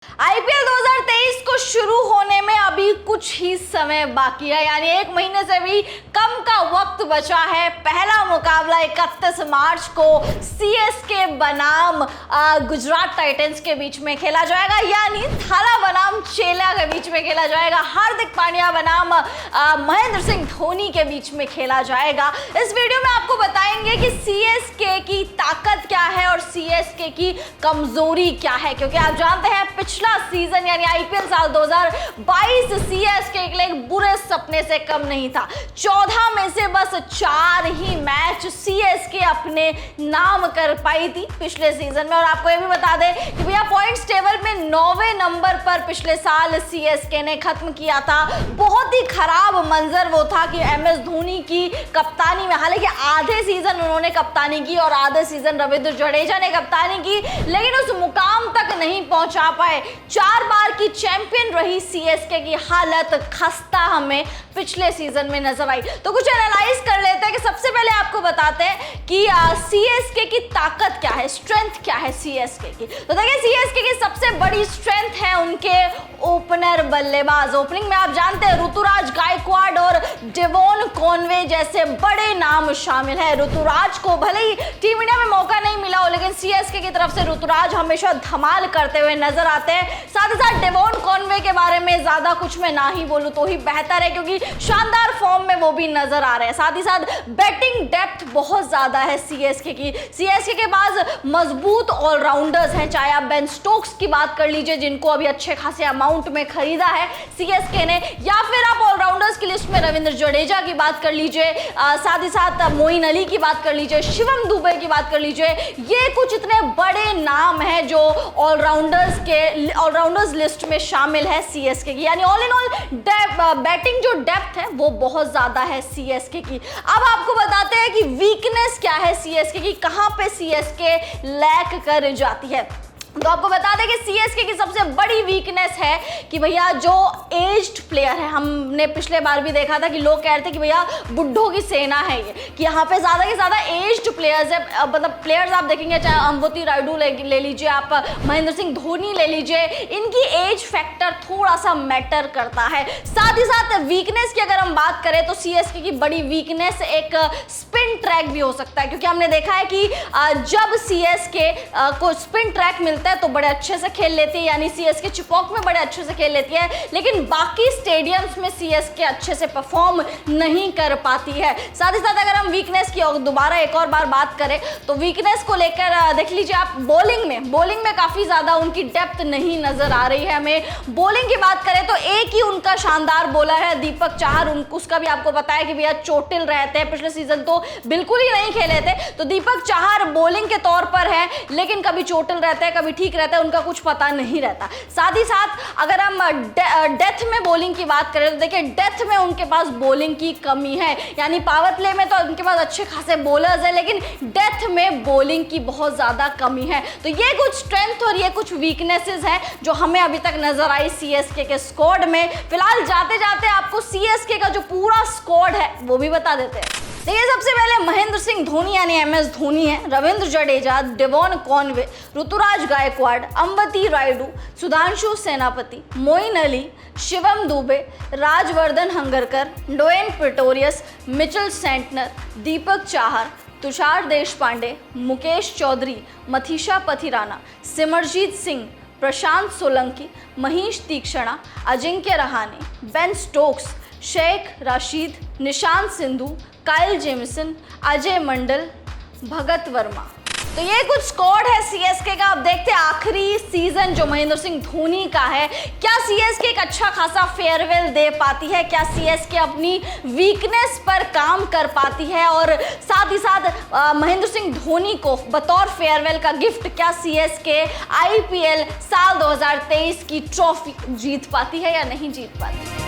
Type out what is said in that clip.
IPL 2023 को शुरू होने में अभी कुछ ही समय बाकी है, यानी एक महीने से भी कम का वक्त बचा है। पहला मुकाबला 31 मार्च को सीएसके बनाम गुजरात टाइटंस के बीच में खेला जाएगा, यानी थाला बनाम चेला के बीच में खेला जाएगा। हार्दिक पांड्या बनाम महेंद्र सिंह धोनी के बीच में खेला जाएगा। इस वीडियो में आपको बताएंगे कि सीएसके की ताकत क्या है और सीएसके की कमजोरी क्या है, क्योंकि आप जानते हैं पिछला सीजन यानी आईपीएल साल 2022 सीएसके के लिए एक बुरे सपने से कम नहीं था। 14 में से बस 4 ही मैच सीएसके अपने नाम कर पाई थी पिछले सीजन में। और आपको ये भी बता दें कि भैया पॉइंट्स टेबल में 9वें नंबर पर पिछले साल सीएसके ने खत्म किया था। बहुत ही खराब मंजर वो था कि एमएस धोनी की कप्तानी में, हालांकि आधे सीजन उन्होंने कप्तानी की और आधे सीजन रविंद्र जडेजा ने कप्तानी की, लेकिन उस मुकाम तक नहीं पहुंचा पाए। 4 बार की चैंपियन रही सीएसके की हालत खस्ता हमें पिछले सीजन में नजर आई। तो कुछ एनालाइज कर लेते हैं कि सबसे पहले आपको बताते हैं कि सीएसके की ताकत क्या है, स्ट्रेंथ क्या है सीएसके की। तो देखिए सीएसके की सबसे बड़ी स्ट्रेंथ है उनके ओपनर बल्लेबाज। ओपनिंग में आप जानते हैं ऋतुराज गायकवाड़ और डेवॉन कॉनवे जैसे बड़े नाम शामिल है। ऋतुराज को भले ही टीम इंडिया में मौका नहीं मिला हो, लेकिन सीएसके की तरफ से ऋतुराज हमेशा धमाल करते हुए नजर आते हैं। साथ ही साथ डेवॉन कॉनवे के बारे में ज्यादा कुछ मैं ना ही बोलूं तो ही बेहतर है, क्योंकि शानदार फॉर्म में वो भी नजर आ रहे हैं। साथ ही साथ बैटिंग डेप्थ बहुत ज्यादा है सीएसके की। सीएसके के पास मजबूत ऑलराउंडर्स हैं, चाहे आप बेन स्टोक्स की बात कर लीजिए जिनको अभी अच्छे खासे अमाउंट में खरीदा है सीएसके ने, या फिर आप ऑलराउंडर्स की लिस्ट में रविंद्र जडेजा की बात कर लीजिए, साथ ही साथ मोइन अली की बात कर लीजिए, शिवम दुबे की बात कर लीजिए। ये कुछ इतने बड़े नाम हैं जो ऑलराउंडर्स लिस्ट में शामिल है सीएसके की, यानी ऑल इन ऑल बैटिंग जो डेप्थ है वो बहुत ज्यादा है सीएसके की। अब आपको बताते हैं कि वीकनेस क्या है सीएसके की, कहां पे सीएसके लैक कर जाती है। तो आपको बता दें कि सीएसके की सबसे बड़ी वीकनेस है कि भैया जो एज्ड प्लेयर है, हमने पिछले बार भी देखा था कि लोग कह रहे थे कि भैया बुड्ढों की सेना है ये, कि यहाँ पे ज़्यादा से ज़्यादा एज्ड प्लेयर्स है। मतलब प्लेयर्स आप देखेंगे, चाहे अंबती रायडू ले लीजिए, आप महेंद्र सिंह धोनी ले लीजिए, इनकी एज फैक्टर थोड़ा सा मैटर करता है। साथ ही साथ वीकनेस की अगर हम बात करें तो सीएसके की बड़ी वीकनेस एक स्पिन ट्रैक भी हो सकता है, क्योंकि हमने देखा है कि जब सीएसके को स्पिन ट्रैक मिलता है तो बड़े अच्छे से खेल लेती है, यानी सीएसके चिपॉक में बड़े अच्छे से खेल लेती है, लेकिन बाकी स्टेडियम्स में सीएसके अच्छे से परफॉर्म नहीं कर पाती है। साथ ही साथ अगर हम वीकनेस की दोबारा एक और बार बात करें तो वीकनेस को लेकर देख लीजिए आप बॉलिंग में काफी ज्यादा उनकी डेप्थ नहीं नजर आ रही है हमें। बॉलिंग की बात करें तो एक ही उनका शानदार बॉलर है दीपक चाहर, उसका भी आपको पता है कि भैया चोटिल रहते हैं, पिछले सीजन तो बिल्कुल ही नहीं खेले थे। तो दीपक चाहर बॉलिंग के तौर पर है, लेकिन कभी चोटिल रहते हैं कभी ठीक रहता है, उनका कुछ पता नहीं रहता। साथ ही साथ अगर हम डेथ में बॉलिंग की बात करें तो देखिए डेथ में उनके पास बॉलिंग की कमी है, यानी पावर प्ले में तो उनके पास अच्छे खासे बॉलर्स हैं, लेकिन डेथ में बॉलिंग की बहुत ज्यादा कमी है। तो ये कुछ स्ट्रेंथ और ये कुछ वीकनेसेस हैं जो हमें अभी तक नजर आई सीएसके के स्क्वाड में। फिलहाल जाते जाते आपको सीएसके का जो पूरा स्क्वाड है वो भी बता देते हैं। देखिए सबसे पहले महेंद्र सिंह धोनी यानी एमएस धोनी है, Ravindra Jadeja, Devon Conway, Ruturaj Gaikwad, Ambati Rayudu, Sudhanshu Senapati, Moeen Ali, Shivam Dube, Rajvardhan Hangargekar, Dwaine Pretorius, Mitchell Santner, Deepak Chahar, Tushar Deshpande, Mukesh Choudhary, Matheesha Pathirana, Simarjeet Singh, Prashant Solanki, Maheesh Theekshana, Ajinkya Rahane, Ben Stokes, Shaik Rasheed, Nishant Sindhu, Kyle Jamieson, Ajay Mandal, Bhagath Varma. तो ये कुछ स्क्वाड है सीएसके का। अब देखते हैं आखिरी सीजन जो महेंद्र सिंह धोनी का है, क्या सीएसके एक अच्छा खासा फेयरवेल दे पाती है, क्या सीएसके अपनी वीकनेस पर काम कर पाती है, और साथ ही साथ महेंद्र सिंह धोनी को बतौर फेयरवेल का गिफ्ट क्या सीएसके आईपीएल साल 2023 की ट्रॉफी जीत पाती है या नहीं जीत पाती है।